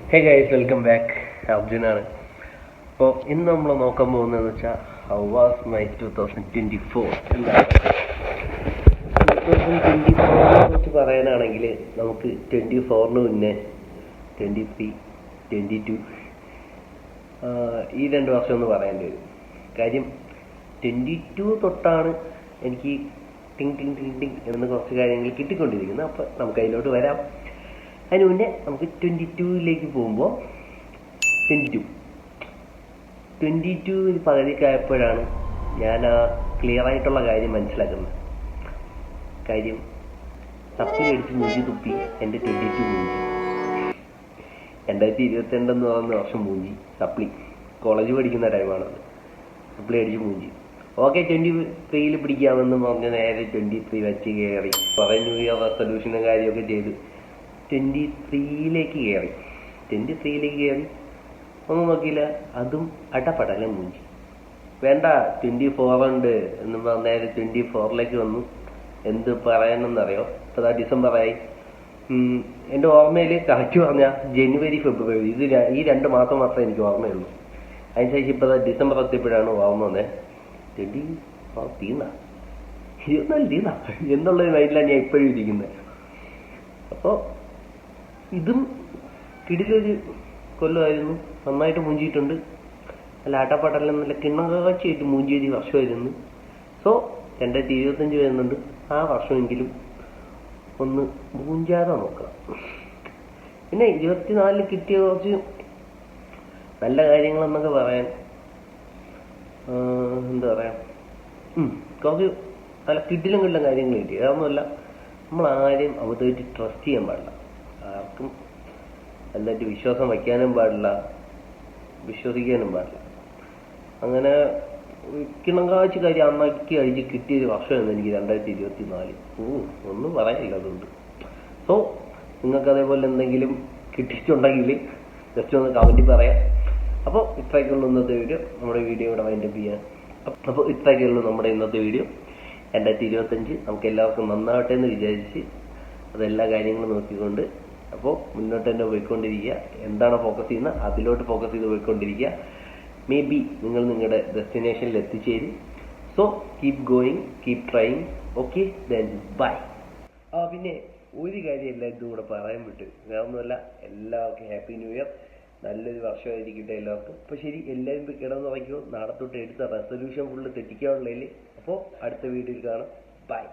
ഹേ guys, welcome back. അർജുനാണ്. അപ്പോൾ ഇന്ന് നമ്മൾ നോക്കാൻ പോകുന്നതെന്ന് വെച്ചാൽ ഹൗ വാസ് മൈ 2024 എന്താണ്. 2024നെ കുറിച്ച് പറയാനാണെങ്കിൽ നമുക്ക് 24-ന് മുന്നേ 23, 22 ഈ 2 വർഷം ഒന്ന് പറയേണ്ടി വരും. കാര്യം 22 തൊട്ടാണ് എനിക്ക് ടിങ് ടിങ് ടിങ് ടിങ് എന്ന് കുറച്ച് കാര്യങ്ങൾ കിട്ടിക്കൊണ്ടിരിക്കുന്നത്. അപ്പോൾ നമുക്ക് അതിലോട്ട് വരാം. അതിന് മുന്നേ നമുക്ക് 22ലേക്ക് പോകുമ്പോൾ 22 പകുതിക്കായപ്പോഴാണ് ഞാൻ ആ ക്ലിയർ ആയിട്ടുള്ള കാര്യം മനസ്സിലാക്കുന്നത്. കാര്യം തപ്പി അടിച്ച് മൂഞ്ചി തുപ്പി എൻ്റെ 22 മൂഞ്ചി. 2022 എന്ന് പറയുന്ന വർഷം മൂഞ്ചി. സപ്ലി കോളേജ് പഠിക്കുന്ന ടൈമാണത്. സപ്ലി അടിച്ച് മൂഞ്ചി. ഓക്കെ, 23-ൽ പിടിക്കാമെന്ന് പറഞ്ഞ് നേരെ 23 വെച്ച് കയറി. കുറേ ന്യൂ ഇയർ റെസൊല്യൂഷനും കാര്യമൊക്കെ ചെയ്ത് 23ലേക്ക് കയറി. 23ലേക്ക് കയറി ഒന്നും നോക്കിയില്ല, അതും അടപടല മൂഞ്ചി. വേണ്ട 24 ഉണ്ട് എന്ന് പറഞ്ഞാൽ 24ലേക്ക് വന്നു. എന്ത് പറയണമെന്നറിയോ? ഇപ്പോൾ ഡിസംബറായി. എൻ്റെ ഓർമ്മയിൽ കറക്റ്റ് പറഞ്ഞാൽ ജനുവരി, ഫെബ്രുവരി ഈ 2 മാസം മാത്രമേ എനിക്ക് ഓർമ്മയുള്ളൂ. അതിനുശേഷം ഇപ്പോൾ ഡിസംബർ എത്തിയപ്പോഴാണ് ഓർമ്മ വന്നത് 24 തീർന്ന 24 തീർന്ന എന്നുള്ളൊരു മൈൻഡിലാണ് ഞാൻ ഇപ്പോഴും ഇരിക്കുന്നത്. അപ്പോൾ ഇതും കിടിലൊരു കൊല്ലമായിരുന്നു. നന്നായിട്ട് മൂഞ്ചിയിട്ടുണ്ട്. നല്ല ആട്ടപ്പാട്ടെല്ലാം നല്ല കിണ്ണം കാഴ്ചയായിട്ട് മൂഞ്ചിയൊരു വർഷമായിരുന്നു. സോ 2025 വരുന്നുണ്ട്. ആ വർഷമെങ്കിലും ഒന്ന് മൂഞ്ചാതെ നോക്കാം. പിന്നെ 24-ൽ കിട്ടിയ കുറച്ച് നല്ല കാര്യങ്ങളെന്നൊക്കെ പറയാൻ എന്താ പറയാ, കുറച്ച് നല്ല കിടിലം കാര്യങ്ങൾ കിട്ടി. അതൊന്നുമല്ല, നമ്മൾ ആരെയും അവതായിട്ട് ട്രസ്റ്റ് ചെയ്യാൻ പാടില്ല. ആർക്കും എന്തായിട്ട് വിശ്വാസം വയ്ക്കാനും പാടില്ല, വിശ്വസിക്കാനും പാടില്ല. അങ്ങനെ കിണങ്കാഴ്ച കാര്യം അന്നാക്കി അഴിച്ച് കിട്ടിയൊരു വർഷമായിരുന്നു എനിക്ക് 2024. ഒന്നും പറയാനില്ല അതുകൊണ്ട്. സോ നിങ്ങൾക്ക് അതേപോലെ എന്തെങ്കിലും കിട്ടിയിട്ടുണ്ടെങ്കിൽ ജസ്റ്റ് ഒന്ന് കമൻറ്റിൽ പറയാം. അപ്പോൾ ഇത്രയൊക്കെയുള്ളൂ ഇന്നത്തെ വീഡിയോ. നമ്മുടെ വീഡിയോ ഇവിടെ വൈൻഡപ്പ് ചെയ്യാം. അപ്പോൾ ഇത്രയൊക്കെയുള്ളൂ നമ്മുടെ ഇന്നത്തെ വീഡിയോ. 2025 നമുക്ക് എല്ലാവർക്കും നന്നാവട്ടെ എന്ന് വിചാരിച്ച് അതെല്ലാ കാര്യങ്ങളും നോക്കിക്കൊണ്ട് അപ്പോൾ മുന്നോട്ട് തന്നെ പോയിക്കൊണ്ടിരിക്കുക. എന്താണ് ഫോക്കസ് ചെയ്യുന്നത് അതിലോട്ട് ഫോക്കസ് ചെയ്ത് പോയിക്കൊണ്ടിരിക്കുക. മേ ബി നിങ്ങൾ നിങ്ങളുടെ ഡെസ്റ്റിനേഷനിൽ എത്തിച്ചേരും. So keep going, keep trying. Okay, then bye. പിന്നെ ഒരു കാര്യം എല്ലാവരും കൂടെ പറയാൻ വിട്ടു. വേറൊന്നുമല്ല, എല്ലാവർക്കും ഹാപ്പി ന്യൂ ഇയർ. നല്ലൊരു വർഷമായിരിക്കട്ടെ എല്ലാവർക്കും. അപ്പോൾ ശരി, എല്ലാവരും കിടന്നുറങ്ങിക്കോ. നാളെ തൊട്ട് എടുത്ത റെസൊല്യൂഷൻ ഫുള്ള് തെറ്റിക്കാനുള്ളതിൽ. അപ്പോൾ അടുത്ത വീഡിയോയിൽ കാണാം. ബൈ.